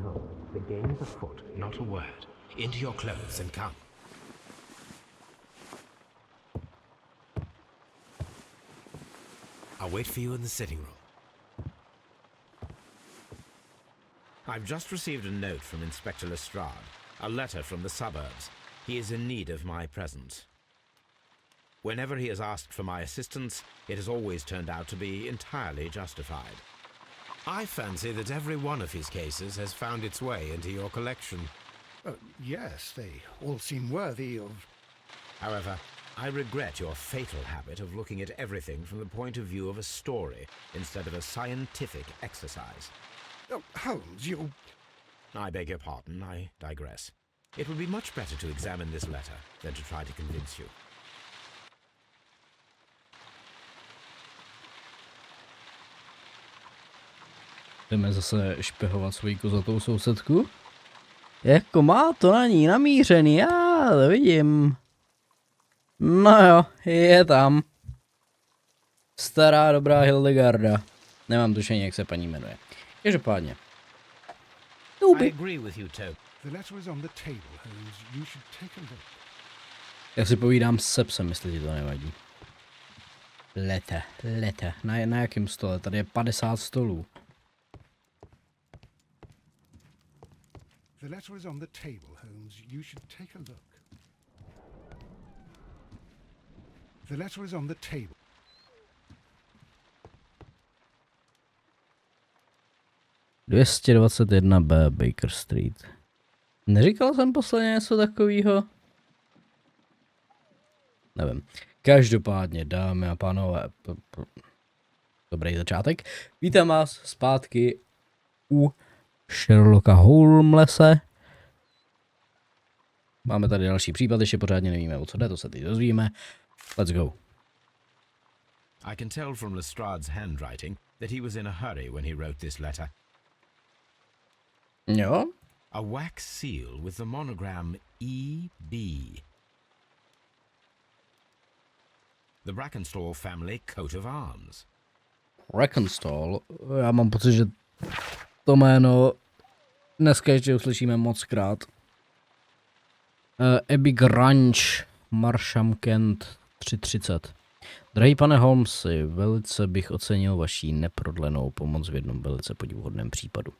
No, the game is afoot. Not a word. Into your clothes and come. I'll wait for you in the sitting room. I've just received a note from Inspector Lestrade, a letter from the suburbs. He is in need of my presence. Whenever he has asked for my assistance, it has always turned out to be entirely justified. I fancy that every one of his cases has found its way into your collection. Yes, they all seem worthy of... However, I regret your fatal habit of looking at everything from the point of view of a story instead of a scientific exercise. Oh, Holmes, you... I beg your pardon, I digress. It would be much better to examine this letter than to try to convince you. Jdeme zase špehovat svoji kozatou sousedku. Jako má to na ní namířený, já to vidím. No jo, je tam. Stará dobrá Hildegarda. Nemám tušení, jak se paní jmenuje. Každopádně. I agree with you, Toby. The letter is on the table, Holmes. You should take a look. Já si povídám s psem, jestli ti to nevadí. Lete. Na jakém stole? Tady je 50 stolů. The letter is on the table, Holmes. You should take a look. The letter is on the table. ...221B Baker Street. Neříkal jsem posledně něco takového? Nevím. Každopádně, dámy a pánové, dobrý začátek. Vítám vás zpátky u Sherlocka Holmese. Máme tady další případ, ještě pořádně nevíme, o co jde, to se teď dozvíme. Let's go. I can tell from Lestrade's handwriting that he was in a hurry when he wrote this letter. Jo? A wax seal with the monogram E.B. The Brackenstall family coat of arms. Brackenstall? Já mám pocit, že to jméno dneska ještě uslyšíme moc krát. Abbey Grange, Marsham Kent 330. Drahý pane Holmesi, velice bych ocenil vaší neprodlenou pomoc v jednom velice podivuhodném případu.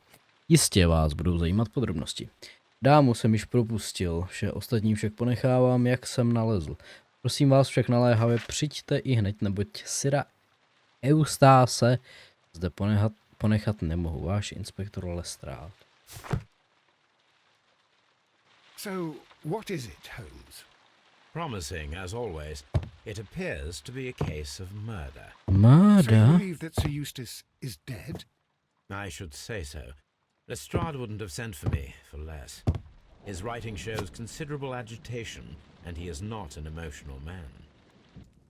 Jistě vás budou zajímat podrobnosti. Dámu jsem již propustil, vše ostatní však ponechávám, jak jsem nalezl. Prosím vás však naléhavě přijďte i hned, neboť syra Eustáse zde ponechat nemohu. Váš inspektor Lestrade. So, what is it, Holmes? Promising, as always. It appears to be a case of murder. So you Murder? believe that Sir Eustace is dead? I should say so. Lestrade wouldn't have sent for me for less. His writing shows considerable agitation, and he is not an emotional man.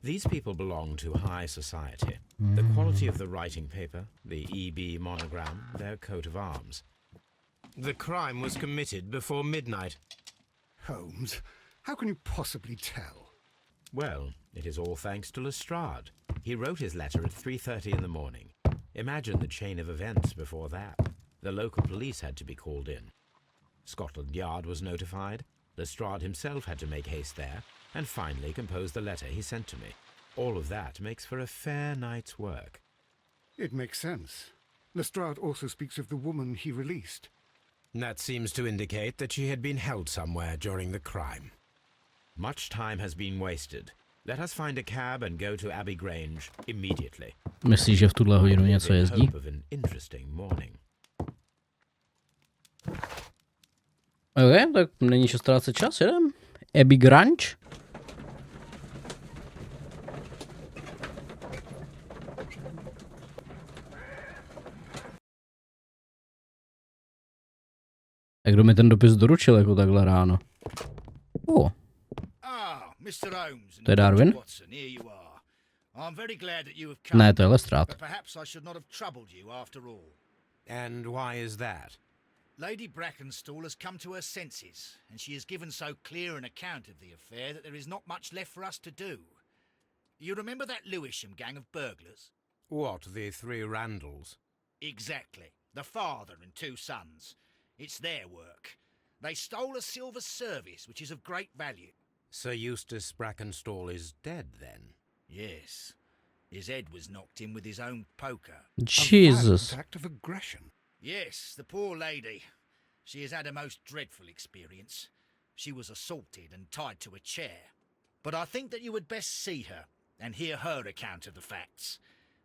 These people belong to high society. The quality of the writing paper, the EB monogram, their coat of arms. The crime was committed before midnight. Holmes, how can you possibly tell? Well, it is all thanks to Lestrade. He wrote his letter at 3:30 in the morning. Imagine the chain of events before that. The local police had to be called in. Scotland Yard was notified. Lestrade himself had to make haste there, and finally compose the letter he sent to me. All of that makes for a fair night's work. It makes sense. Lestrade also speaks of the woman he released. That seems to indicate that she had been held somewhere during the crime. Much time has been wasted. Let us find a cab and go to Abbey Grange immediately. Myslíš, že v tuhle hodinu něco jezdí? Hope of an interesting morning. Ok, tak není čas ztrácet čas, jedem. Abbey Grange? A kdo mi ten dopis doručil jako takhle ráno? Mr. Holmes and To je Darwin? Watson, here you are. I'm very glad that you have come. Ne, to je Lestrade. But perhaps I should not have troubled you after all. And why is that? Lady Brackenstall has come to her senses, and she has given so clear an account of the affair that there is not much left for us to do. You remember that Lewisham gang of burglars? What, the three Randalls? Exactly. The father and two sons. It's their work. They stole a silver service, which is of great value. Sir Eustace Brackenstall is dead, then? Yes. His head was knocked in with his own poker. A Jesus. violent act of aggression. Yes, the poor lady. She has had a most dreadful experience. She was assaulted and tied to a chair. But I think that you would best see her and hear her account of the facts.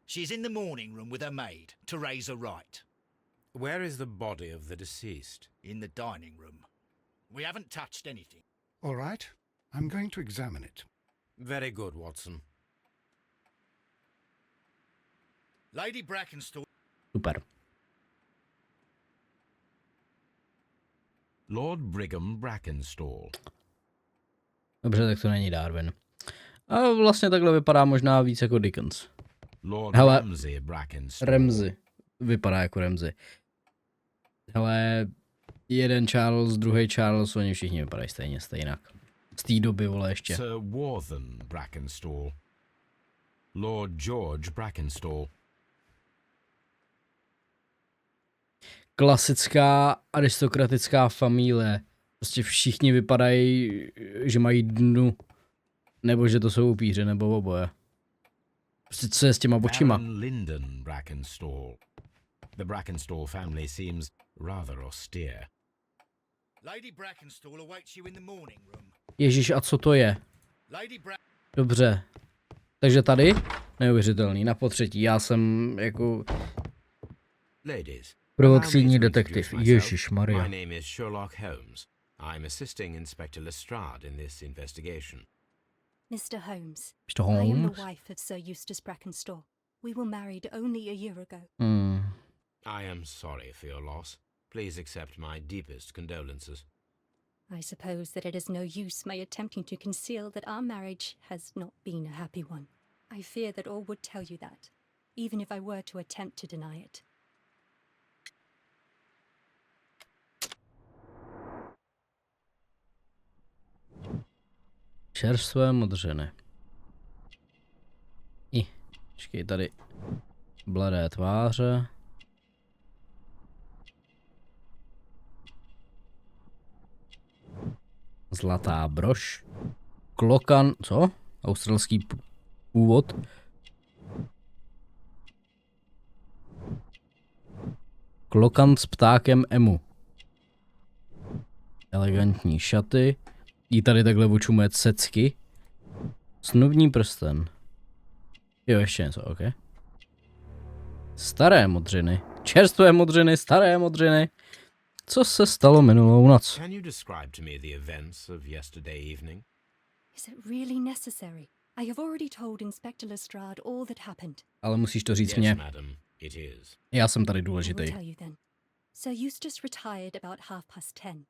She's in the morning room with her maid, Teresa Wright. Where is the body of the deceased? In the dining room. We haven't touched anything. All right, I'm going to examine it. Very good, Watson. Lady Brackenstall. Super. Lord Brigham Brackenstall. Dobře, tak to není Darwin. A vlastně takhle vypadá možná víc jako Dickens. Lord Hele, Ramsay Brackenstall. Ramsay. Vypadá jako Ramsay. Hele, jeden Charles, druhý Charles, oni všichni vypadají stejně, stejnak. Z té doby, vole, ještě. Sir Warthen Brackenstall. Lord George Brackenstall. Klasická aristokratická familie. Prostě všichni vypadají, že mají dnu. Nebo že to jsou upíři, nebo oboje. Prostě co je s těma očima? Baron Lyndon Brackenstall. The Brackenstall family seems rather austere. Lady Brackenstall awaits you in the morning room. Ježíš, a co to je? Lady Dobře. Takže tady? Neuvěřitelný, na potřetí. Já jsem jako Ladies, prvotřídní detektiv. Ježíš Maria. My name is Sherlock Holmes. I'm assisting Inspector Lestrade in this investigation. Mr. Holmes. Mr. I am Holmes? the wife of Sir Eustace Brackenstall. We were married only a year ago. I am sorry for your loss. Please accept my deepest condolences. I suppose that it is no use my attempting to conceal that our marriage has not been a happy one. I fear that all would tell you that, even if I were to attempt to deny it. Čerstvé modřiny. Počkej, tady bledé tváře. Zlatá brož. Klokan, co? Australský původ. Klokan s ptákem emu. Elegantní šaty. Jí tady takhle očumuje cecky. Snubní prsten. Jo, ještě něco, ok. Staré modřiny. Čerstvé modřiny, staré modřiny. Co se stalo minulou noc? Can you describe to me the events of yesterday evening? Is it really necessary? I have already told Inspector Lestrade all that happened. Ale musíš to říct Yes, mě. madam, it is. Já jsem tady I will důležitý. tell you then. Sir Eustace retired about 10:30.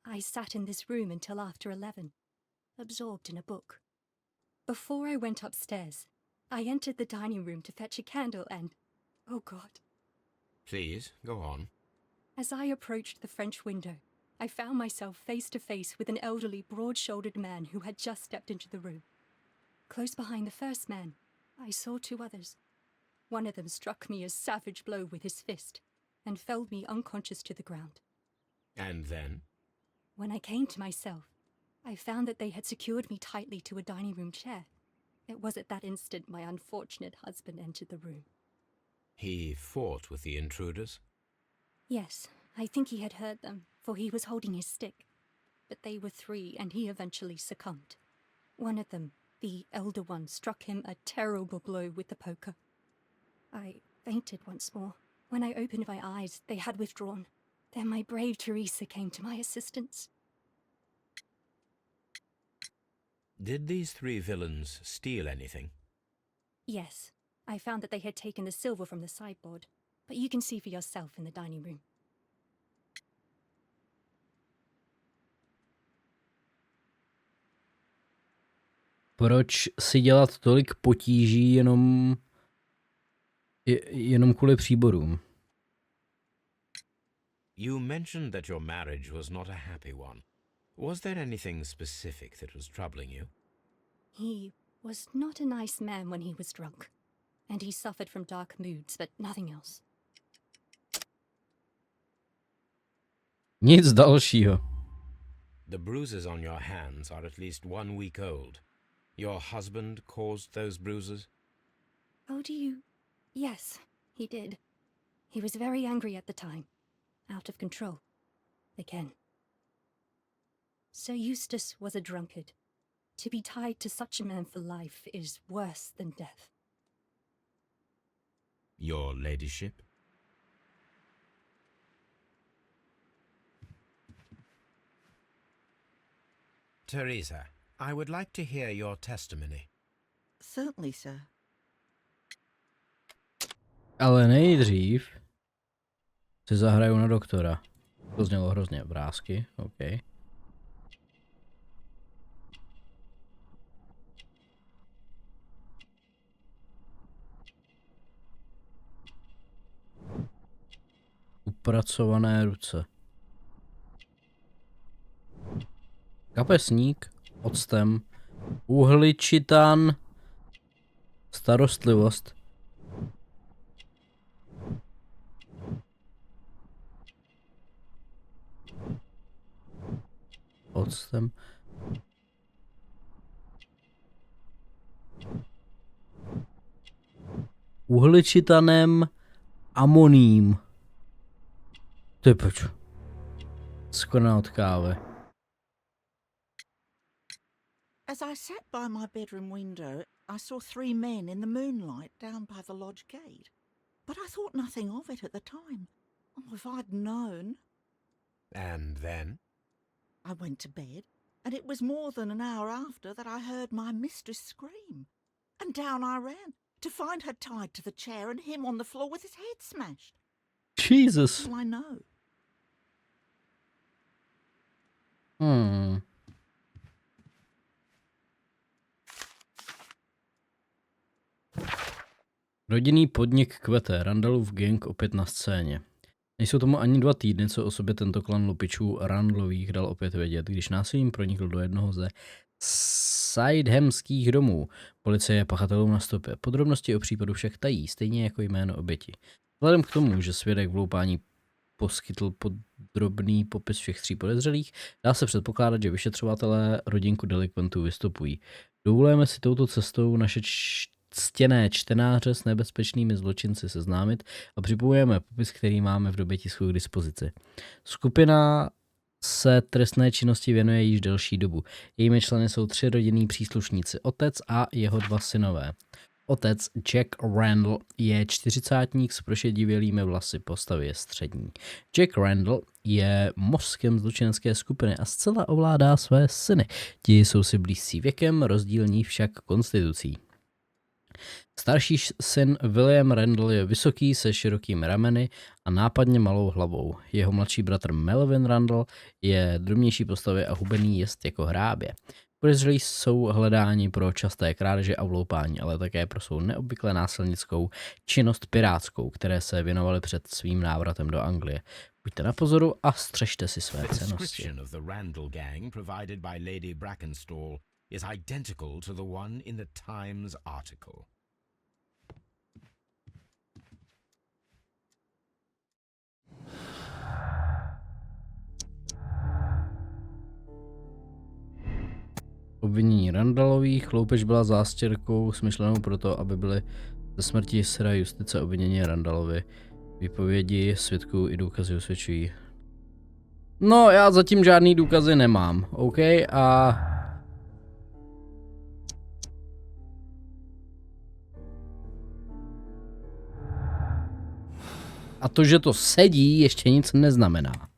I sat in this room until after 11, absorbed in a book. Before I went upstairs, I entered the dining room to fetch a candle and, oh God, Please, go on. as I approached the French window, I found myself face to face with an elderly, broad-shouldered man who had just stepped into the room. Close behind the first man, I saw two others. One of them struck me a savage blow with his fist and felled me unconscious to the ground. And then? When I came to myself, I found that they had secured me tightly to a dining room chair. It was at that instant my unfortunate husband entered the room. He fought with the intruders? Yes, I think he had heard them, for he was holding his stick. But they were three, and he eventually succumbed. One of them, the elder one, struck him a terrible blow with the poker. I fainted once more. When I opened my eyes, they had withdrawn. Then my brave Teresa came to my assistance. Did these three villains steal anything? Yes, I found that they had taken the silver from the sideboard, but you can see for yourself in the dining room. Proč si dělat tolik potíží jenom kvůli příborům? You mentioned that your marriage was not a happy one. Was there anything specific that was troubling you? He was not a nice man when he was drunk, and he suffered from dark moods, but nothing else. Nic dalšího. The bruises on your hands are at least 1 week old. Your husband caused those bruises? How do you... Yes, he did. He was very angry at the time. Out of control. Again. Sir Eustace was a drunkard. To be tied to such a man for life is worse than death. Your ladyship? Teresa, I would like to hear your testimony. Certainly, sir. Ale nejdřív si zahraju na doktora. To znělo hrozně vrásky, OK. Upracované ruce. Kapesník, octem, uhličitan, starostlivost. Octem. Uhličitanem amoným. Ty poč. Skoro od kávy. As I sat by my bedroom window, I saw 3 men in the moonlight down by the lodge gate. But I thought nothing of it at the time. Oh, if I'd known. And then? I went to bed, and it was more than an hour after that I heard my mistress scream. And down I ran, to find her tied to the chair and him on the floor with his head smashed. Jesus. All I know. Rodinný podnik kvete, Randallův gang opět na scéně. Nejsou tomu ani 2 týdny, co o sobě tento klan lupičů Randlových dal opět vědět, když násilím pronikl do jednoho ze Sidhamských domů. Policie je pachatelům na stopě. Podrobnosti o případu však tají, stejně jako jméno oběti. Vzhledem k tomu, že svědek vloupání poskytl podrobný popis všech 3 podezřelých, dá se předpokládat, že vyšetřovatelé rodinku delikventů vystupují. Dovolujeme si touto cestou naše ctěné čtenáře s nebezpečnými zločinci seznámit a připojujeme popis, který máme v době tisku k dispozici. Skupina se trestné činnosti věnuje již delší dobu. Jejími členy jsou 3 rodinní příslušníci, otec a jeho 2 synové. Otec Jack Randall je 40-tník s prošedivělými vlasy, postavy je střední. Jack Randall je mozkem zločinecké skupiny a zcela ovládá své syny. Ti jsou si blízcí věkem, rozdílní však konstitucí. Starší syn William Randall je vysoký se širokými rameny a nápadně malou hlavou. Jeho mladší bratr Melvin Randall je drobnější postavy a hubený jest jako hrábě. Podezřelí jsou hledáni pro časté krádeže a vloupání, ale také pro svou neobvykle násilnickou činnost pirátskou, které se věnovali před svým návratem do Anglie. Buďte na pozoru a střežte si své The cennosti. description of the Randall gang provided by Lady Brackenstall is identical to the one in the Times article. Obvinění Randallových, loupež byla zástěrkou smyšlenou proto, aby byly ze smrti Sira Justice obvinění Randallovi. Výpovědi svědků i důkazy usvědčují. No, já zatím žádný důkazy nemám, OK? A to, že to sedí, ještě nic neznamená.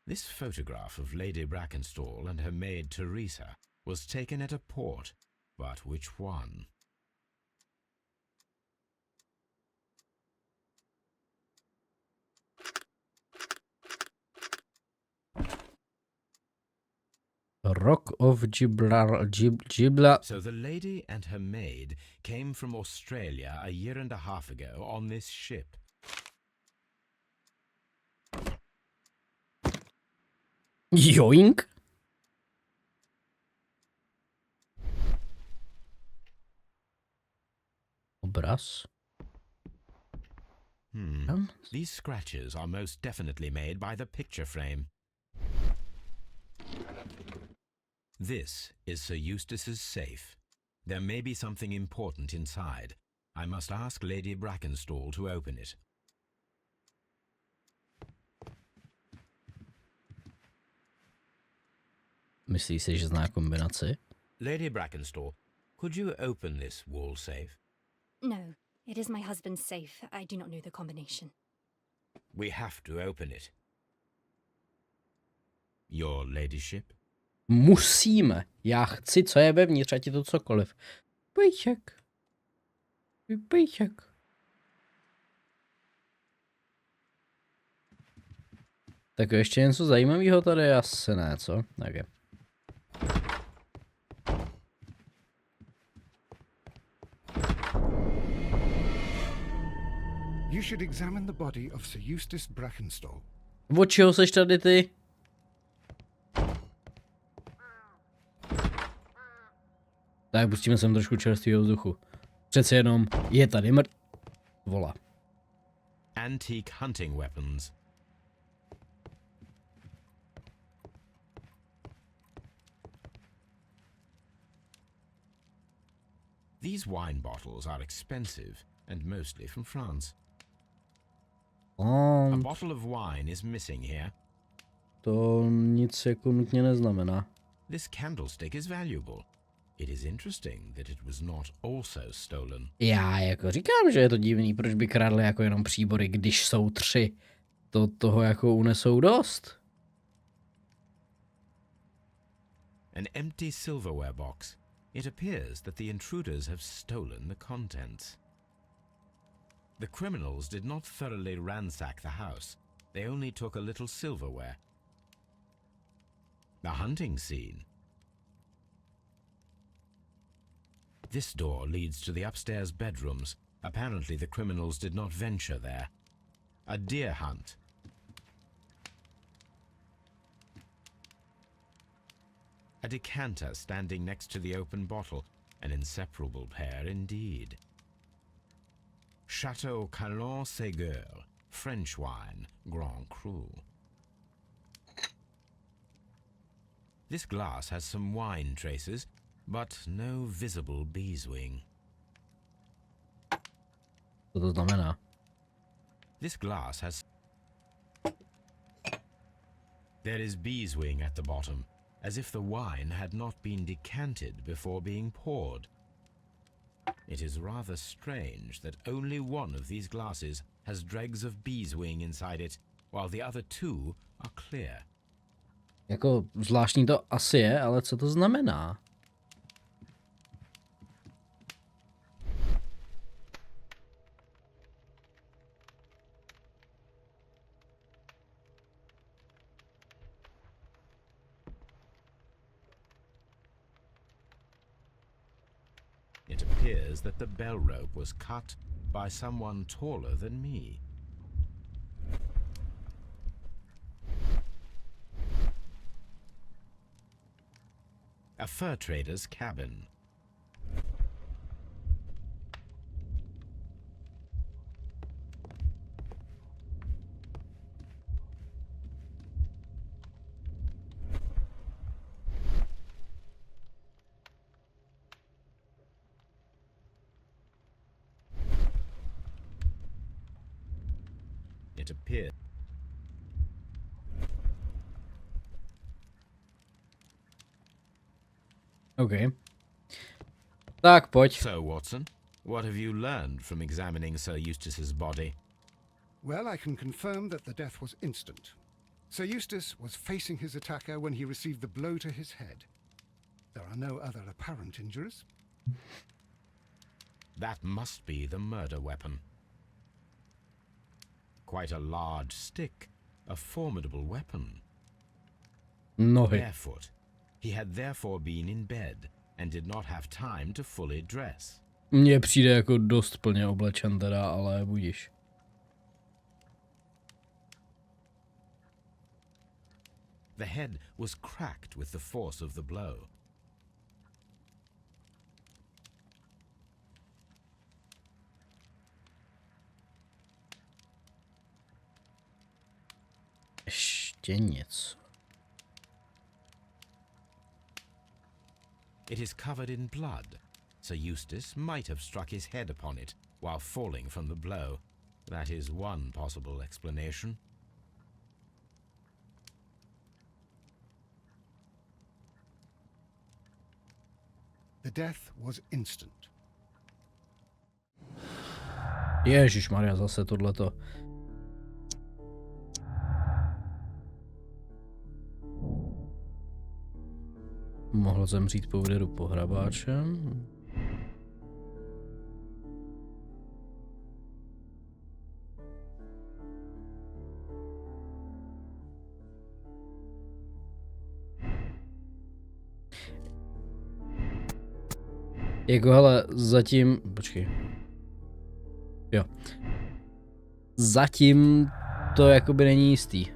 This photograph of Lady Brackenstall and her maid Teresa was taken at a port, but which one? Rock of Gibla. So the lady and her maid came from Australia a year and a half ago on this ship. Joink. Obraz. These scratches are most definitely made by the picture frame. This is Sir Eustace's safe. There may be something important inside. I must ask Lady Brackenstall to open it. Myslíš si, že zná kombinaci? Lady Brackenstall, could you open this wall safe? No, it is my husband's safe. I do not know the combination. We have to open it. Your ladyship? Musíme. Já chci, co je vevnitř, ať je to cokoliv. Pejček. Pejček. Tak ještě něco zajímavého tady asi ne, co? Okay. You should examine the body of Sir Eustace Brackenstall. Od čeho seš tady ty? Tak pustíme sem trošku čerstvého vzduchu. Přece jenom je tady vola. Antique hunting weapons. These wine bottles are expensive and mostly from France. A bottle of wine is missing here. To nic jako nutně neznamená. This candlestick is valuable. It is interesting that it was not also stolen. Já jako říkám, že je to divný, proč by kradli jako jenom příbory, když jsou 3. To toho jako unesou dost. An empty silverware box. It appears that the intruders have stolen the contents. The criminals did not thoroughly ransack the house. They only took a little silverware. The hunting scene. This door leads to the upstairs bedrooms. Apparently the criminals did not venture there. A deer hunt. A decanter standing next to the open bottle. An inseparable pair indeed. Chateau Calon-Ségur, French wine, Grand Cru. This glass has some wine traces, but no visible beeswing. Co to znamená? This glass has... There is beeswing at the bottom, as if the wine had not been decanted before being poured. It is rather strange that only one of these glasses has dregs of beeswing inside it, while the other 2 are clear. Jako zvláštní to asi je, ale co to znamená? It appears that the bell rope was cut by someone taller than me. A fur trader's cabin. It appeared. OK. Tak, pojď. So, Watson, what have you learned from examining Sir Eustace's body? Well, I can confirm that the death was instant. Sir Eustace was facing his attacker when he received the blow to his head. There are no other apparent injuries. That must be the murder weapon. Quite a large stick, a formidable weapon. Nohy. Barefoot. He had therefore been in bed and did not have time to fully dress. Mně přijde jako dost plně oblečen teda, ale budíš. The head was cracked with the force of the blow. Ještě něco. It is covered in blood. Sir Eustace might have struck his head upon it while falling from the blow. That is one possible explanation. The death was instant. Ježišmarja, zase tohleto. Mohl zemřít po úderu pohrabáčem. Jako hele, zatím, počkej. Jo. Zatím to jakoby není jistý.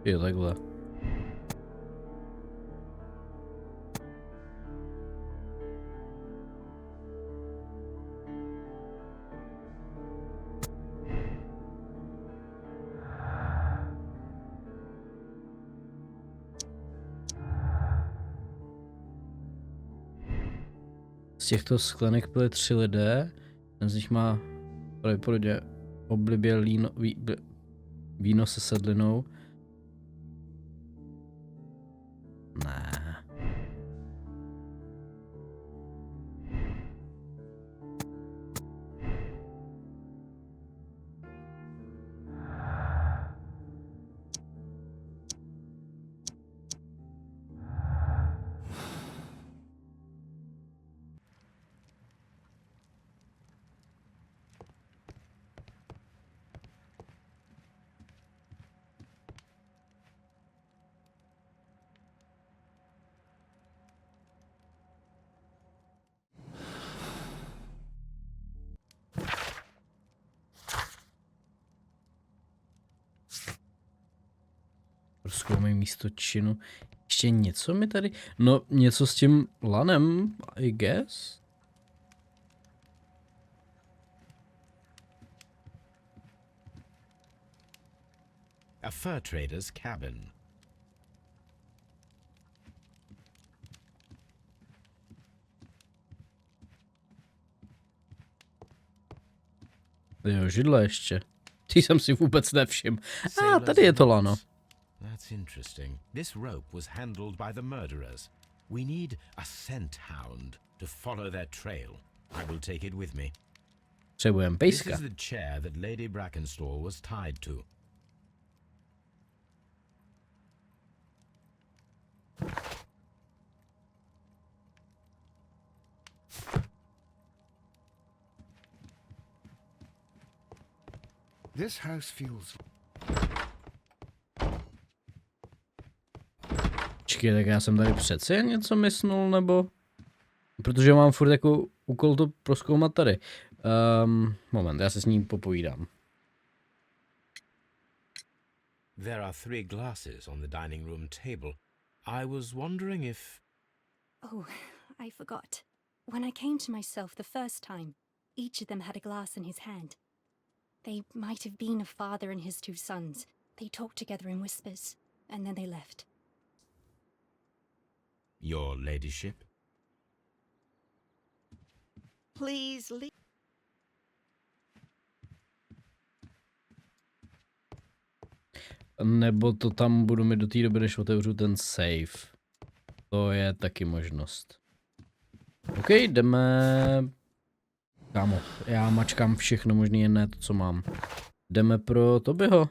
Jo, takhle. Z těchto sklenek byly 3 lidé, ten z nich má pravděpodobně oblibě víno se sedlinou. Ne. Prozkoumej místo činu. Ještě něco mi tady... No, něco s tím lanem, I guess? A fur trader's cabin. Jo, židle ještě. Ty jsem si vůbec nevšiml. Tady je to lano. That's interesting. This rope was handled by the murderers. We need a scent hound to follow their trail. I will take it with me. Potřebujeme This pejska. is the chair that Lady Brackenstall was tied to. This house feels... Počkej, tak já jsem tady přece jen něco mysnul, nebo? Protože mám furt jako úkol to prozkoumat tady. Moment, já se s ním popovídám. There are 3 glasses on the dining room table. I was wondering if... Oh, I forgot. When I came to myself the first time, each of them had a glass in his hand. They might have been a father and his 2 sons. They talked together in whispers, and then they left. Your ladyship? Please leave. Nebo to tam budu mít do té doby, než otevřu ten safe. To je taky možnost. OK, jdeme... Kámo, já mačkám všechno možný, jen ne to, co mám. Jdeme pro Tobyho.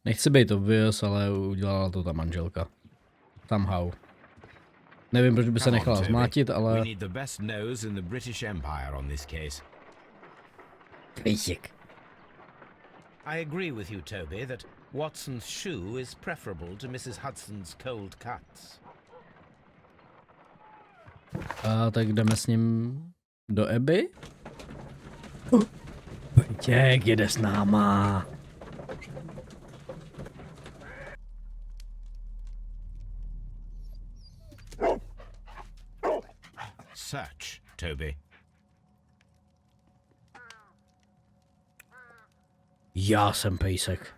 Nechci být obvious, ale udělala to ta manželka. Somehow. Nevím, proč by se nechala zmátit, ale... We need the best nose in the British Empire on this case. Pejsek. I agree with you, Toby, that Watson's shoe is preferable to Mrs. Hudson's cold cuts. A tak jdeme s ním do Abbey? Pejtěk jede s náma. such, Toby. Já jsem pejsek.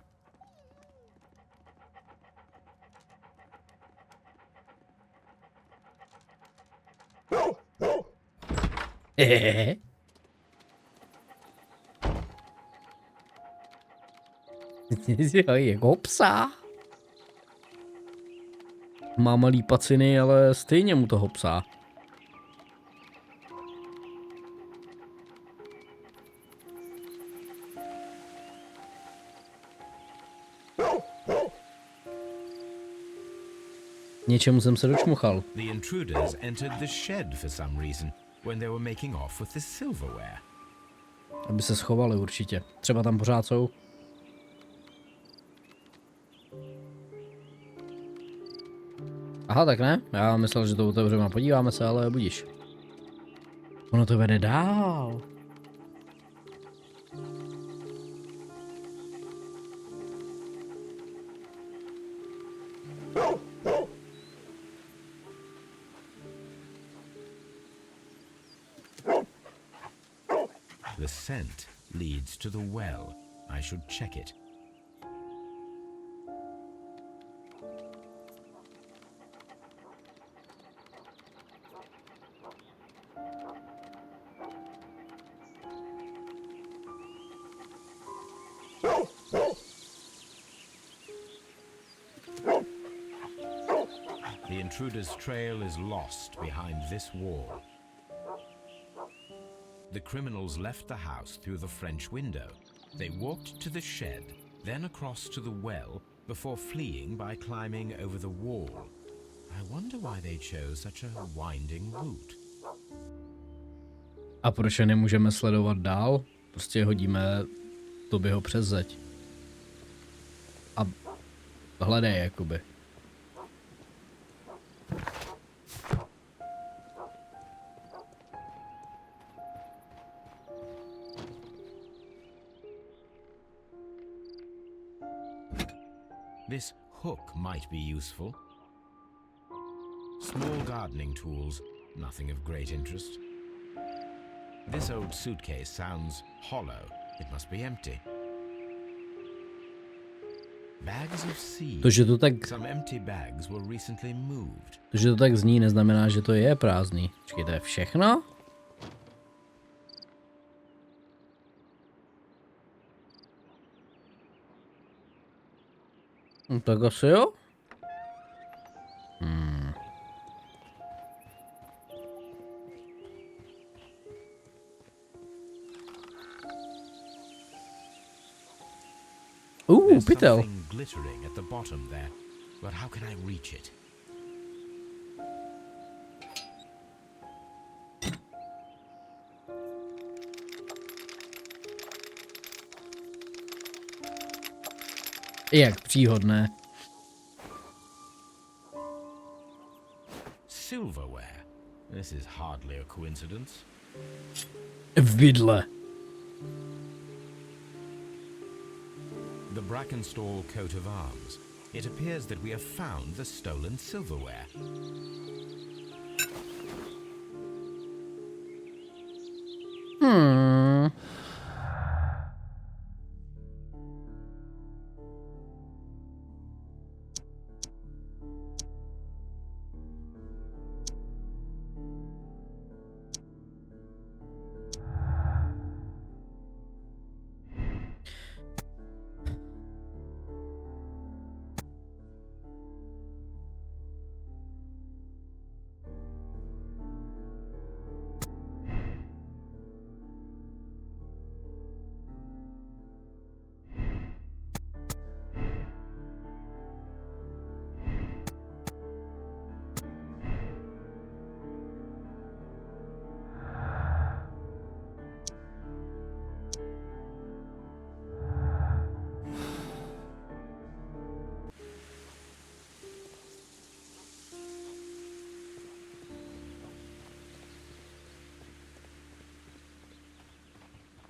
Jako psa. Má malý paciny, ale stejně mu toho psa. Něčemu jsem se dočmuchal. The intruders entered the shed for some reason when they were making off with the silverware. Aby se schovali určitě. Třeba tam pořád jsou. Aha, tak ne? Já myslel, že to otevřeme a podíváme se, ale budíš. Ono to vede dál. The scent leads to the well. I should check it. The intruder's trail is lost behind this wall. The criminals left the house through the French window. They walked to the shed, then across to the well, before fleeing by climbing over the wall. I wonder why they chose such a winding route. A proč je nemůžeme sledovat dál? Prostě hodíme Tobyho přes zeď. A hledej, jakoby. This hook might be useful. Small gardening tools, nothing of great interest. This old suitcase sounds hollow. It must be empty. Bags of seeds. To, že to tak, Some empty bags were recently moved. to, že to tak zní, neznamená, že to je prázdný. Počkej, to je všechno? No, tak asi jo. There's Pytel. something glittering at the bottom there, but how can I reach it? Jak příhodné. Silverware. This is hardly a coincidence. Vidle. The Brackenstall coat of arms. It appears that we have found the stolen silverware.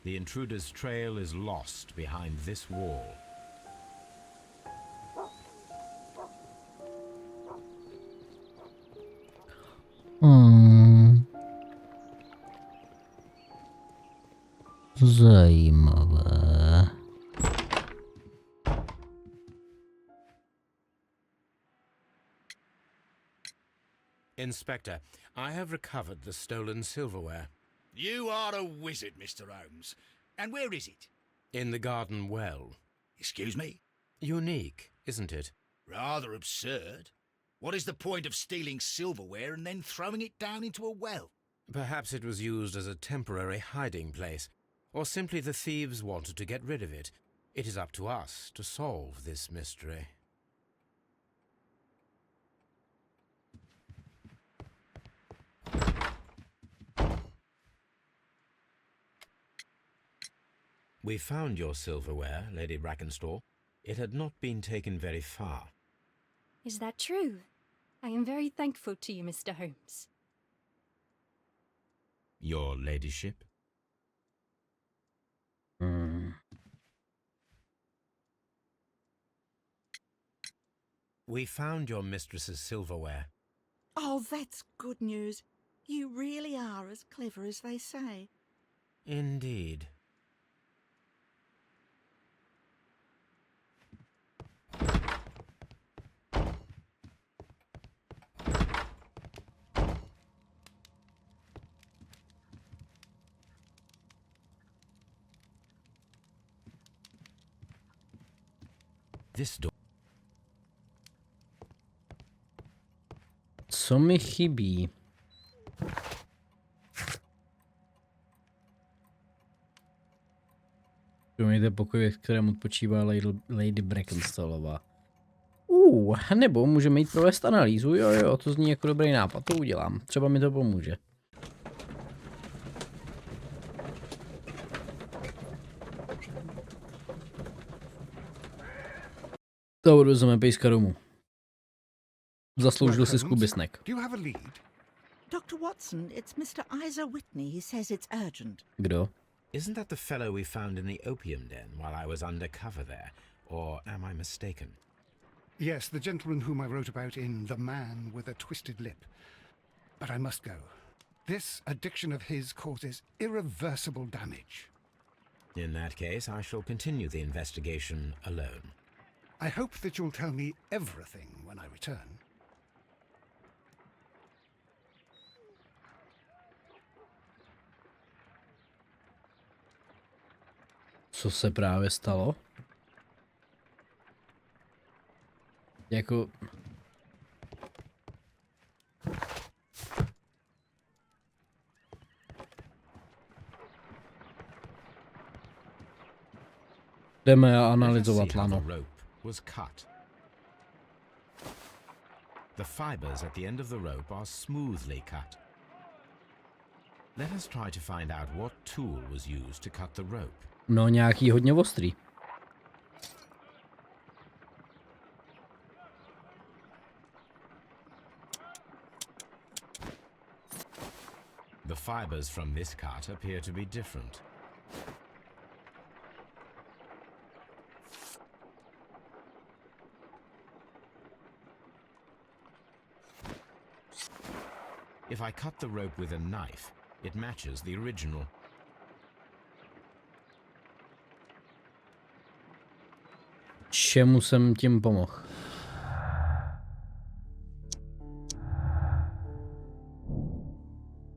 The intruder's trail is lost behind this wall. zajímavé. Inspector, I have recovered the stolen silverware. You are a wizard, Mr. Holmes. And where is it? In the garden well. Excuse me? Unique, isn't it? Rather absurd. What is the point of stealing silverware and then throwing it down into a well? Perhaps it was used as a temporary hiding place, or simply the thieves wanted to get rid of it. It is up to us to solve this mystery. We found your silverware, Lady Brackenstall. It had not been taken very far. Is that true? I am very thankful to you, Mr. Holmes. Your ladyship? We found your mistress's silverware. Oh, that's good news. You really are as clever as they say. Indeed. This door. Co mi chybí? Mějte pokoj, v kterém odpočívá Lady Brackenstallová. Nebo můžeme jít provést analýzu, jo, to zní jako dobrý nápad, to udělám. Třeba mi to pomůže. To odvezeme pejska domů. Zasloužil si skubisnek. Do you have a lead? Dr. Watson, it's Mr. Isa Whitney. He says it's urgent. Kdo? Isn't that the fellow we found in the opium den while I was undercover there? Or am I mistaken? Yes, the gentleman whom I wrote about in The Man with a Twisted Lip. But I must go. This addiction of his causes irreversible damage. In that case, I shall continue the investigation alone. I hope that you'll tell me everything when I return. Co se právě stalo? Jako... Jdeme analyzovat lano. The rope was cut. The fibers at the end of the rope are smoothly cut. Let us try to find out what tool was used to cut the rope. No, nějaký hodně ostrý. The fibers from this cut appear to be different. If I cut the rope with a knife, it matches the original. Čemu jsem tím pomohl?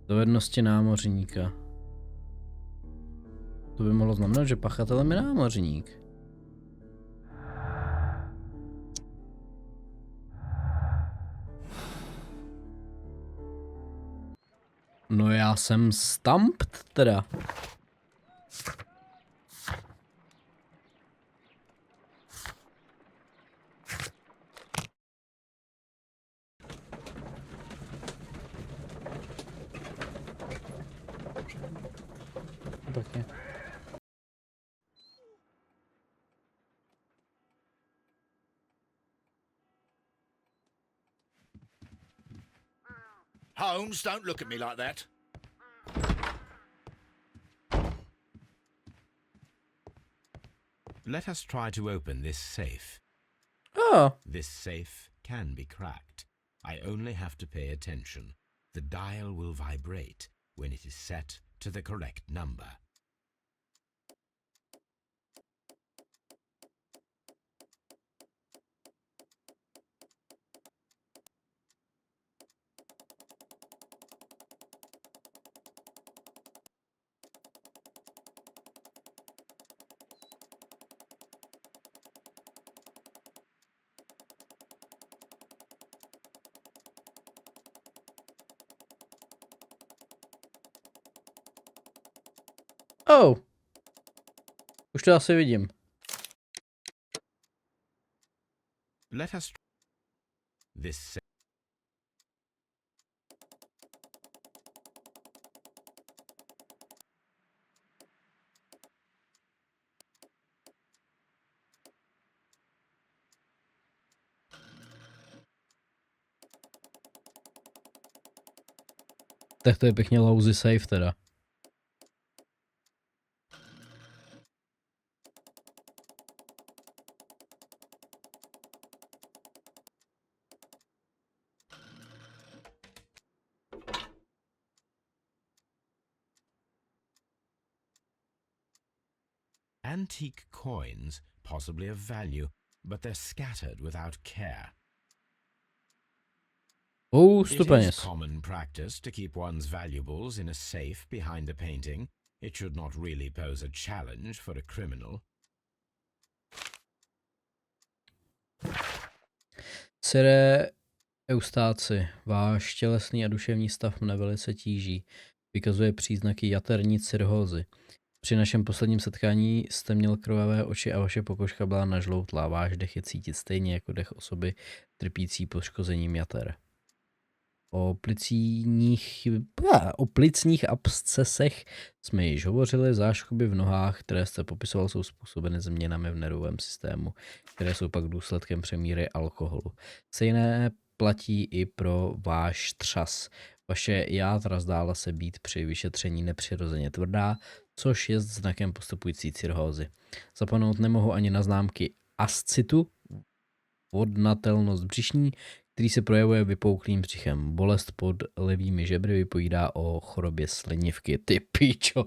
Dovednosti námořníka. To by mohlo znamenat, že pachatelem je námořník. No já jsem stumped teda. Holmes, don't look at me like that. Let us try to open this safe. Oh. This safe can be cracked. I only have to pay attention. The dial will vibrate when it is set to the correct number. Oh. Už to asi vidím. Let us... This... Tak to je pěkně lousy save teda. Antique coins, possibly of value, but they're scattered without care. Spoustu It is peněz. common practice to keep one's valuables in a safe behind a painting. It should not really pose a challenge for a criminal. Sire Eustáci, váš tělesný a duševní stav mne velice tíží. Vykazuje příznaky jaterní cirhózy. Při našem posledním setkání jste měl krvavé oči a vaše pokožka byla nažloutlá. Váš dech je cítit stejně jako dech osoby trpící poškozením jater. O plicních abscesech jsme již hovořili. Záškoby v nohách, které jste popisoval, jsou způsobeny změnami v nervovém systému, které jsou pak důsledkem přemíry alkoholu. Stejné platí i pro váš třas. Vaše játra zdála se být při vyšetření nepřirozeně tvrdá, což je znakem postupující cirhózy. Zapomenout nemohu ani na známky ascitu, vodnatelnost břišní, který se projevuje vypouklým břichem. Bolest pod levými žebry vypovídá o chorobě slinivky. Ty píčo.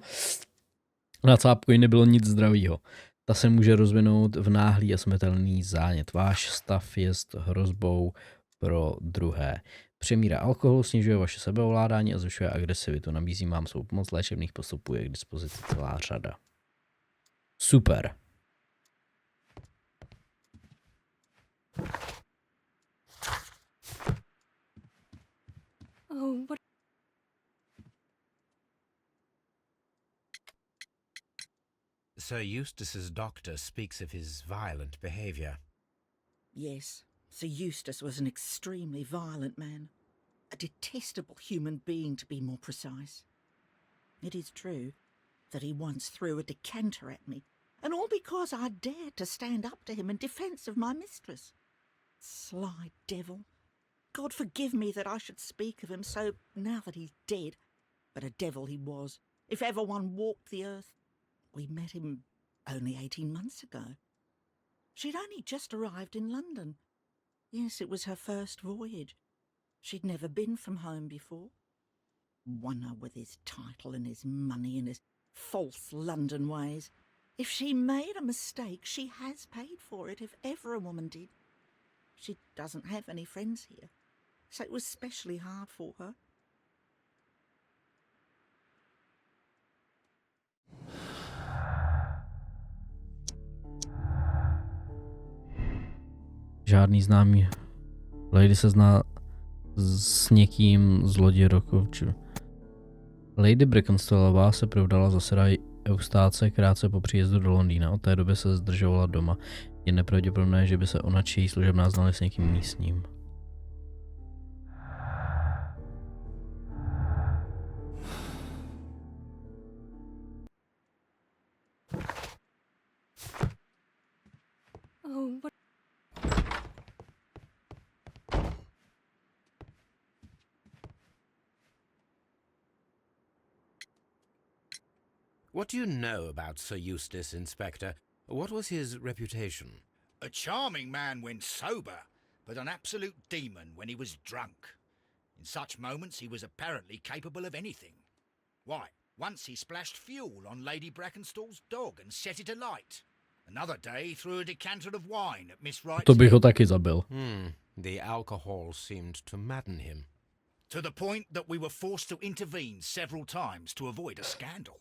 Na cápkoji nebylo nic zdravýho. Ta se může rozvinout v náhlý a smrtelný zánět. Váš stav je hrozbou pro druhé. Přemíra alkoholu snižuje vaše sebeovládání a zvyšuje agresivitu. Nabízím vám svou pomoc, léčebných postupů je k dispozici celá řada. Super. Oh, what? Sir Eustace's doctor speaks of his violent behaviour. Yes, Sir Eustace was an extremely violent man. A detestable human being, to be more precise. It is true that he once threw a decanter at me, and all because I dared to stand up to him in defence of my mistress. Sly devil. God forgive me that I should speak of him so now that he's dead, but a devil he was, if ever one walked the earth. We met him only 18 months ago. She'd only just arrived in London. Yes, it was her first voyage. She'd never been from home before. Wonder with his title and his money and his false London ways. If she made a mistake, she has paid for it, if ever a woman did. She doesn't have any friends here, so it was especially hard for her. Žádný známý. Lady se zná s někým z lodi Rokovču. Lady Brackenstellová se provdala za sera Eustáce krátce po příjezdu do Londýna. Od té doby se zdržovala doma. Je nepravděpodobné, že by se ona či její služebná znali s někým místním. Oh, what? What do you know about Sir Eustace, Inspector? What was his reputation? A charming man when sober, but an absolute demon when he was drunk. In such moments he was apparently capable of anything. Why, once he splashed fuel on Lady Brackenstall's dog and set it alight. Another day he threw a decanter of wine at Miss Wright's To bych ho head, taky zabil. The alcohol seemed to madden him. to the point that we were forced to intervene several times to avoid a scandal.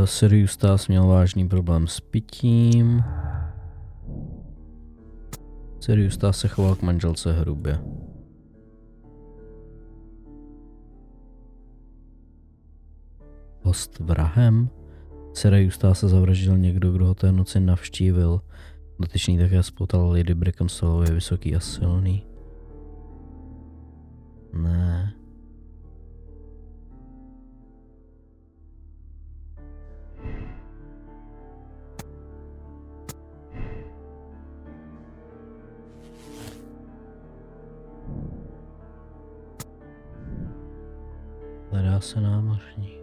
Sir Eustace měl vážný problém s pitím. Sirius se choval k manželce hrubě. Host vrahem? Dcera Eustace zavraždil někdo, kdo ho té noci navštívil. Dotyčný také spoutal Lady Brackenstall, je vysoký a silný. Ne. Hledá se námořník.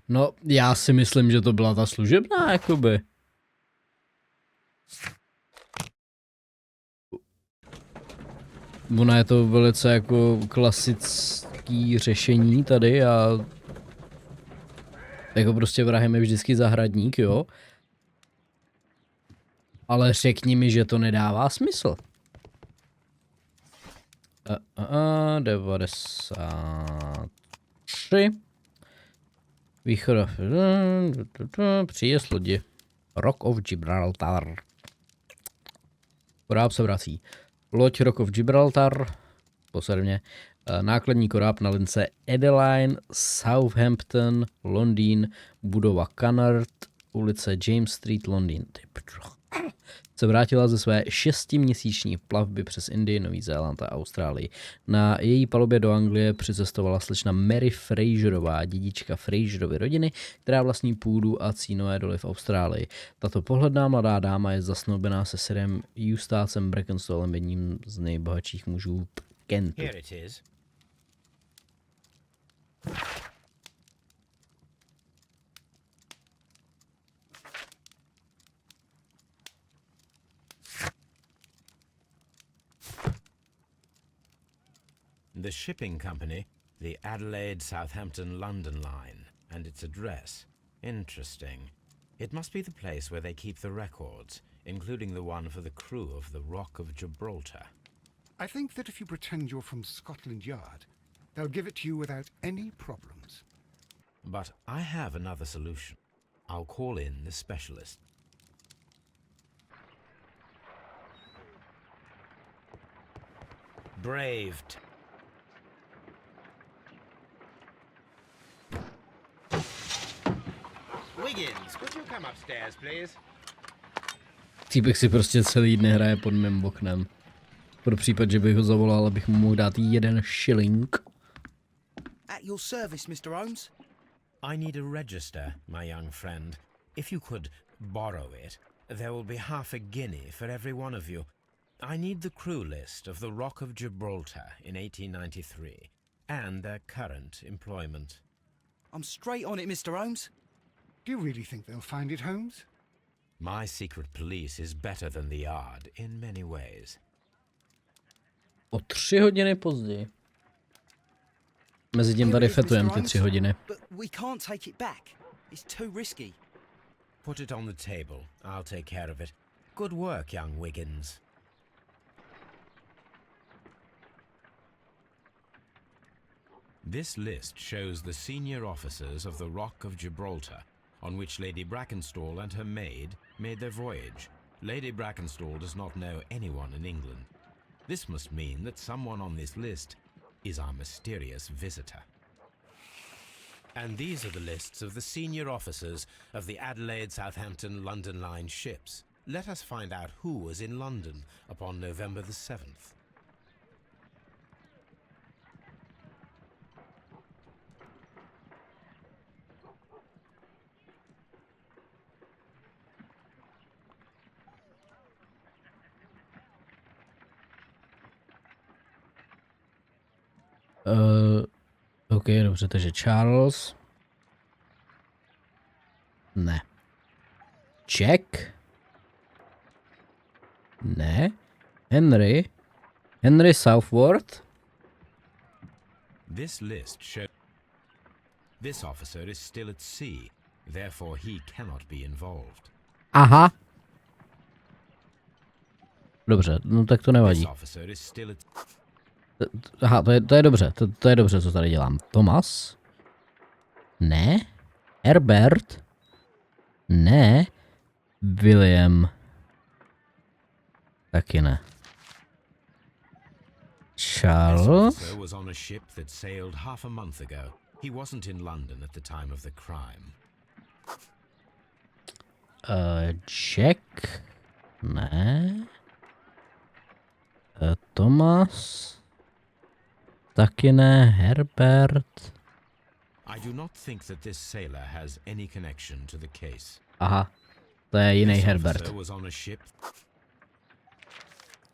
No, já si myslím, že to byla ta služebná, jakoby. Ona je to velice jako klasický řešení tady a jako prostě vrahem je vždycky zahradník, jo. Ale řekni mi, že to nedává smysl. 93. Východ. Příjezd lodi. Rock of Gibraltar. Koráb se vrací. Loď Rock of Gibraltar. Posledně. Nákladní koráb na lince Adeline, Southampton, Londýn, budova Cunard, ulice James Street, Londýn. Se vrátila ze své 6měsíční plavby přes Indii, Nový Zéland a Austrálii. Na její palubě do Anglie přicestovala slečna Mary Fraserová, dědička Fraserovy rodiny, která vlastní půdu a cínové doly v Austrálii. Tato pohledná mladá dáma je zasnoubená se sirem Eustacem Brackenstallem, jedním z nejbohatších mužů Kentu. Here it is. The shipping company, the Adelaide, Southampton, London line, and its address. Interesting. It must be the place where they keep the records, including the one for the crew of the Rock of Gibraltar. I think that if you pretend you're from Scotland Yard, they'll give it to you without any problems. But I have another solution. I'll call in the specialist. Braved. Wiggins, could you come upstairs, please? Týpek si prostě celý dny hraje pod mým oknem. Pro případ, že bych ho zavolal, abych mu mohl dát 1 shilling. At your service, Mr. Holmes. I need a register, my young friend. If you could borrow it, there will be half a guinea for every one of you. I need the crew list of the Rock of Gibraltar in 1893 and their current employment. I'm straight on it, Mr. Holmes. Do you really think they'll find it, Holmes? My secret police is better than the Yard in many ways. O 3 hodiny později. Mezitím tady fetujem ty 3 hodiny. But we can't take it back. It's too risky. Put it on the table. I'll take care of it. Good work, young Wiggins. This list shows the senior officers of the Rock of Gibraltar, on which Lady Brackenstall and her maid made their voyage. Lady Brackenstall does not know anyone in England. This must mean that someone on this list is our mysterious visitor. And these are the lists of the senior officers of the Adelaide, Southampton, London line ships. Let us find out who was in London upon November the 7th. OK, dobře, takže Charles. Ne. Jack. Ne. Henry. Henry Southward. This list shows this officer is still at sea, therefore he cannot be involved. Aha. Dobře, no tak to nevadí. This officer is still at Aha, to je dobře, to je dobře, co tady dělám. Thomas? Ne? Herbert? Ne. William. Taky ne. This Charles? officer was on a ship that sailed half a month ago. He wasn't in London at the time of the crime. Jack? Ne. Thomas? Taky ne. Herbert? I do not think that this sailor has any connection to the case. Aha. To je jiný This Herbert. officer was on a ship.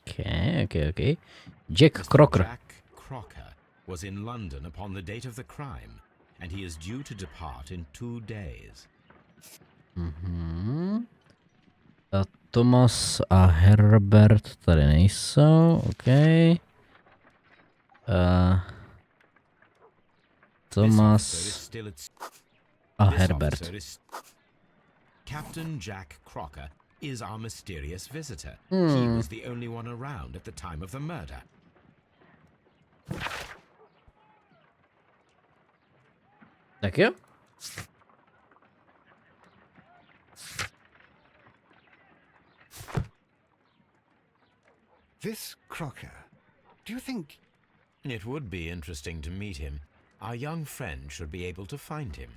Okay. Jack Mr. Crocker. Jack Crocker was in London upon the date of the crime, and he is due to depart in 2 days. A Thomas a Herbert tady nejsou, OK. Thomas This officer is still at a This Herbert. officer is Captain Jack Crocker is our mysterious visitor. He was the only one around at the time of the murder. Tak jo. This Crocker, do you think... It would be interesting to meet him. Our young friend should be able to find him.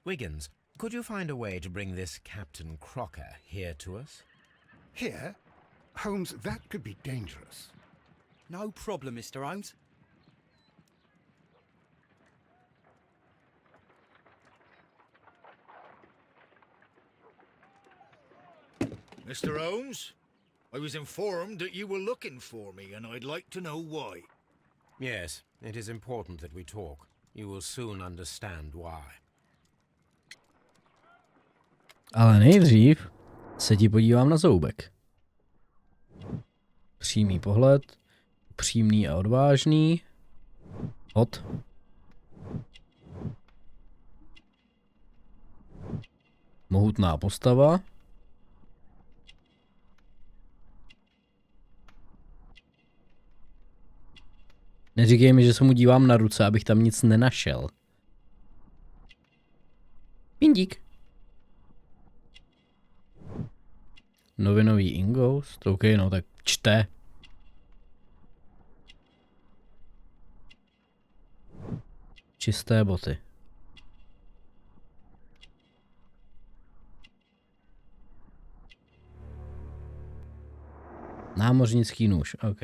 Wiggins, could you find a way to bring this Captain Crocker here to us? Here? Holmes, that could be dangerous. No problem, Mr. Holmes. Mr. Holmes, I was informed that you were looking for me, and I'd like to know why. Yes, it is important that we talk. You will soon understand why. Ale nejdřív se ti podívám na zoubek. Přímý pohled, přímý a odvážný. Hod. Mohutná postava. Neříkej mi, že se mu dívám na ruce, abych tam nic nenašel. Pindík. Novinový Ingoust? OK, no tak čte. Čisté boty. Námořnický nůž, OK.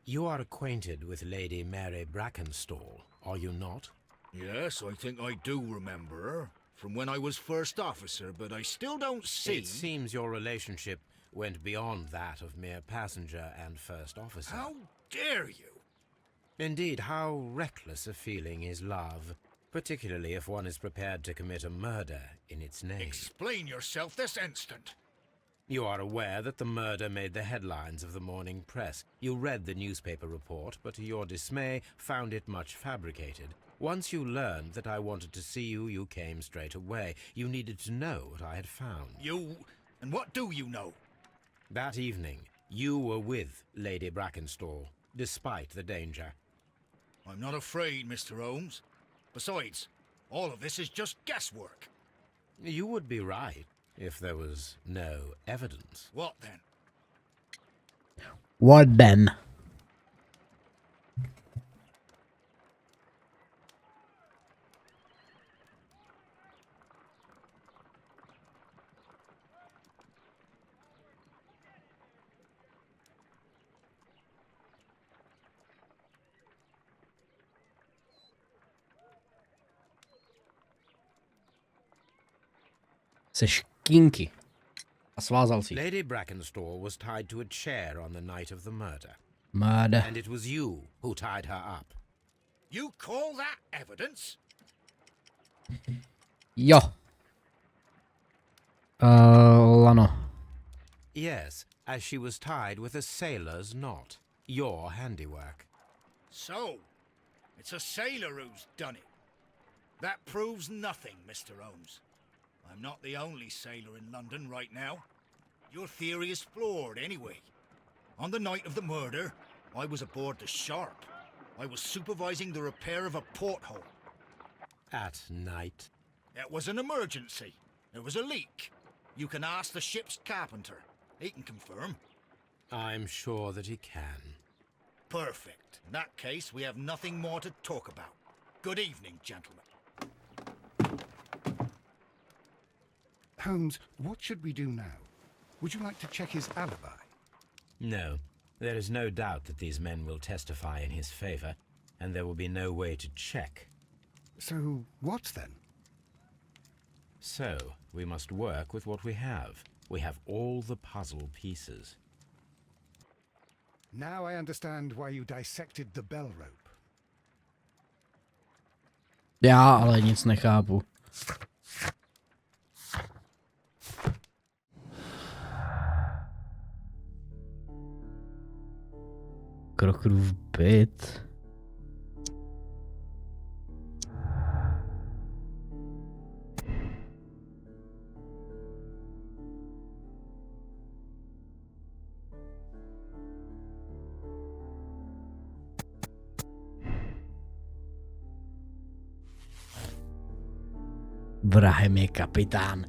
You are acquainted with Lady Mary Brackenstall, are you not? Yes, I think I do remember her from when I was first officer, but I still don't see... It seems your relationship went beyond that of mere passenger and first officer. How dare you? Indeed, how reckless a feeling is love, particularly if one is prepared to commit a murder in its name. Explain yourself this instant. You are aware that the murder made the headlines of the morning press. You read the newspaper report, but to your dismay, found it much fabricated. Once you learned that I wanted to see you, you came straight away. You needed to know what I had found. You... and what do you know? That evening, you were with Lady Brackenstall, despite the danger. I'm not afraid, Mr. Holmes. Besides, all of this is just guesswork. You would be right if there was no evidence. What then? What then? Seš kinky. A svázal si. Lady Brackenstall was tied to a chair on the night of the murder. Máda. And it was you who tied her up. You call that evidence? Jo. Lano. Yes, as she was tied with a sailor's knot. Your handiwork. So, it's a sailor who's done it. That proves nothing, Mr. Holmes. I'm not the only sailor in London right now. Your theory is flawed anyway. On the night of the murder, I was aboard the Sharp. I was supervising the repair of a porthole. At night? It was an emergency. There was a leak. You can ask the ship's carpenter. He can confirm. I'm sure that he can. Perfect. In that case, we have nothing more to talk about. Good evening, gentlemen. Holmes, what should we do now? Would you like to check his alibi? No, there is no doubt that these men will testify in his favor, and there will be no way to check. So, what then? So, we must work with what we have. We have all the puzzle pieces. Now I understand why you dissected the bell rope. Já ale nic nechápu. Krokrův byt. Vrahem je kapitán.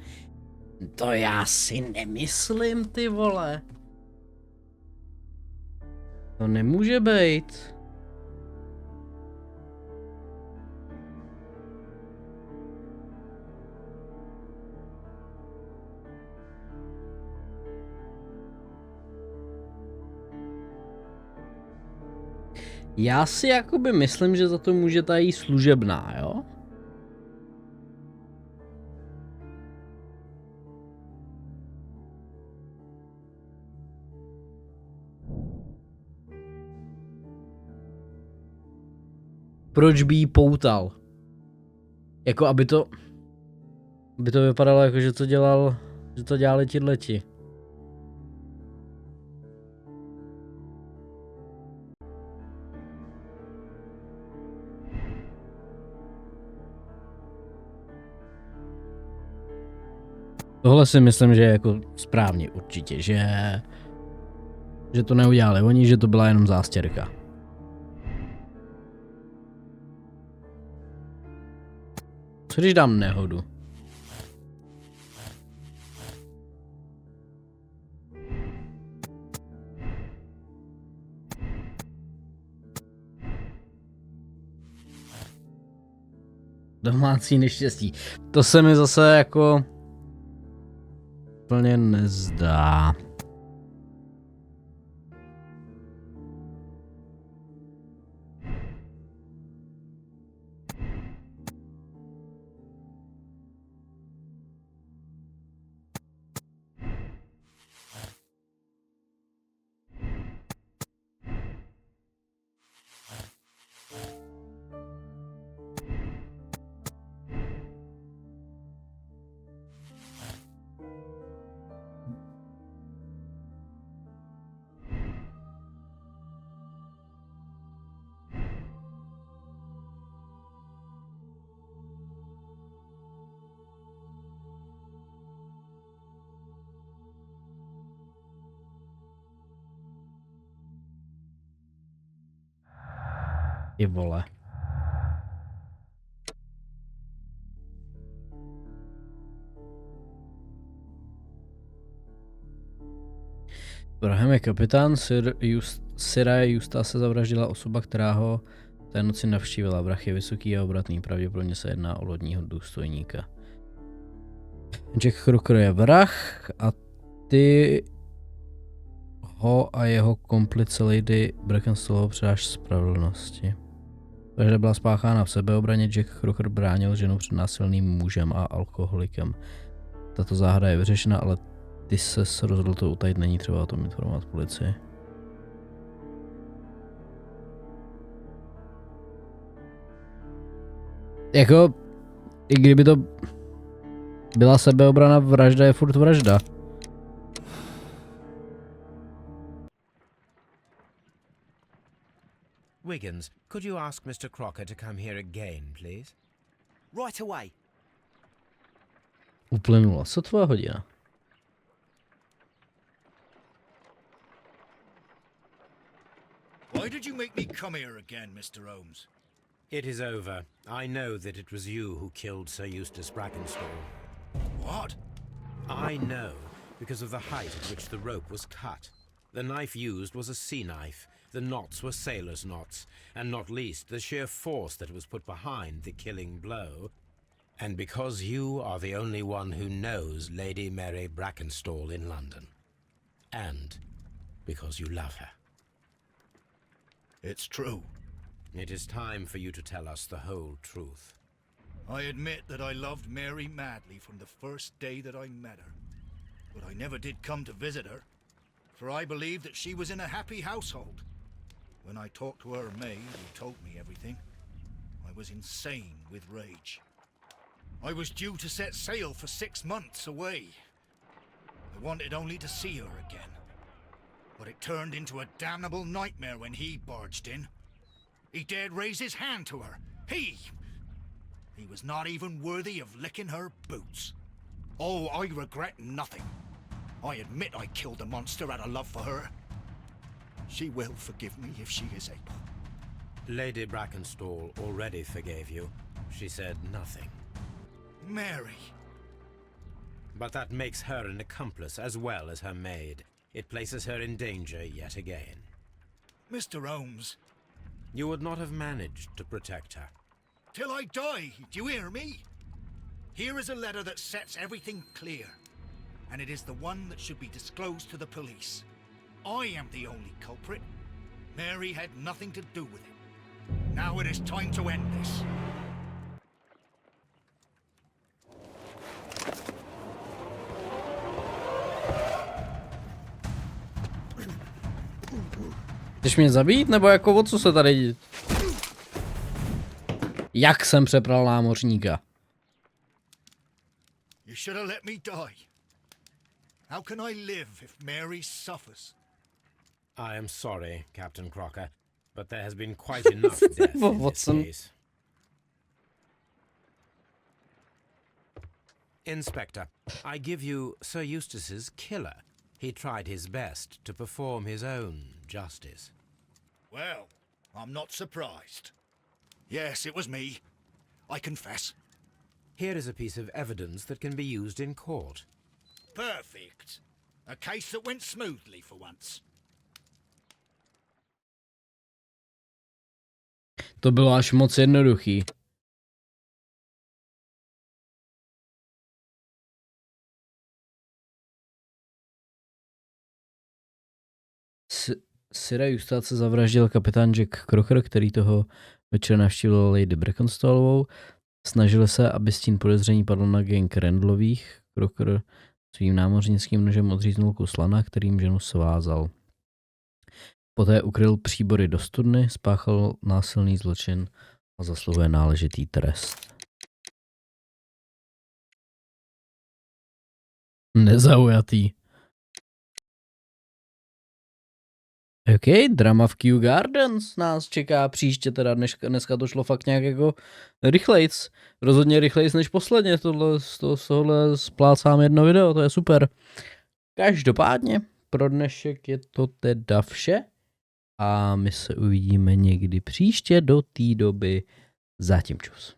To já si nemyslím, ty vole. To nemůže být. Já si jakoby myslím, že za to může ta její služebná, jo? Proč by jí poutal? Jako aby to vypadalo jako, že to dělali tihleti. Tohle si myslím, že je jako správně určitě, že to neudělali oni, že to byla jenom zástěrka. Co když dám nehodu? Domácí neštěstí. To se mi zase jako úplně nezdá. Ty vole. Vrahem je kapitán, Sira Justa se zavraždila osoba, která ho té noci navštívila. Vrah je vysoký a obratný, pravděpodobně se jedná o lodního důstojníka. Jack Crooker je vrah a ty ho a jeho komplice Lady Brackenstall předáš spravedlnosti. Vražda byla spáchána v sebeobraně, Jack Crooker bránil ženu před násilným mužem a alkoholikem. Tato záhada je vyřešena, ale ty se rozhodl to utajit, není třeba o tom informovat policii. Jako, i kdyby to byla sebeobrana, vražda je furt vražda. Wiggins, could you ask Mr. Crocker to come here again, please? Right away. Uplynula sotva hodina. Why did you make me come here again, Mr. Holmes? It is over. I know that it was you who killed Sir Eustace Brackenstall. What? I know, because of the height at which the rope was cut. The knife used was a sea knife. The knots were sailors' knots, and not least the sheer force that was put behind the killing blow. And because you are the only one who knows Lady Mary Brackenstall in London. And because you love her. It's true. It is time for you to tell us the whole truth. I admit that I loved Mary madly from the first day that I met her. But I never did come to visit her, for I believed that she was in a happy household. When I talked to her maid, who told me everything, I was insane with rage. I was due to set sail for 6 months away. I wanted only to see her again. But it turned into a damnable nightmare when he barged in. He dared raise his hand to her. He was not even worthy of licking her boots. Oh, I regret nothing. I admit I killed the monster out of love for her. She will forgive me if she is able. Lady Brackenstall already forgave you. She said nothing. Mary. But that makes her an accomplice as well as her maid. It places her in danger yet again. Mr. Holmes. You would not have managed to protect her. Till I die, do you hear me? Here is a letter that sets everything clear. And it is the one that should be disclosed to the police. I am the only culprit. Mary had nothing to do with it. Now it is time to end this. Chceš mě zabít, nebo jako o co se tady... Jak jsem přepral námořníka? You should have let me die. How can I live if Mary suffers? I am sorry, Captain Crocker, but there has been quite enough death in this Watson. case. Inspector, I give you Sir Eustace's killer. He tried his best to perform his own justice. Well, I'm not surprised. Yes, it was me. I confess. Here is a piece of evidence that can be used in court. Perfect. A case that went smoothly for once. To bylo až moc jednoduchý. Sira Eustace zavraždil kapitán Jack Crocker, který toho večer navštívil Lady Brackenstallowou. Snažili se, aby stín podezření padl na gang Randlových. Crocker svým námořnickým nožem odříznul kus lana, kterým ženu svázal. Poté ukryl příbory do studny, spáchal násilný zločin a zasluhuje náležitý trest. Nezaujatý. OK, drama v Kew Gardens nás čeká příště, teda dneska to šlo fakt nějak jako rychlejc. Rozhodně rychlejc než posledně, z tohohle splácám jedno video, to je super. Každopádně, pro dnešek je to teda vše a my se uvidíme někdy příště, do té doby zatím čus.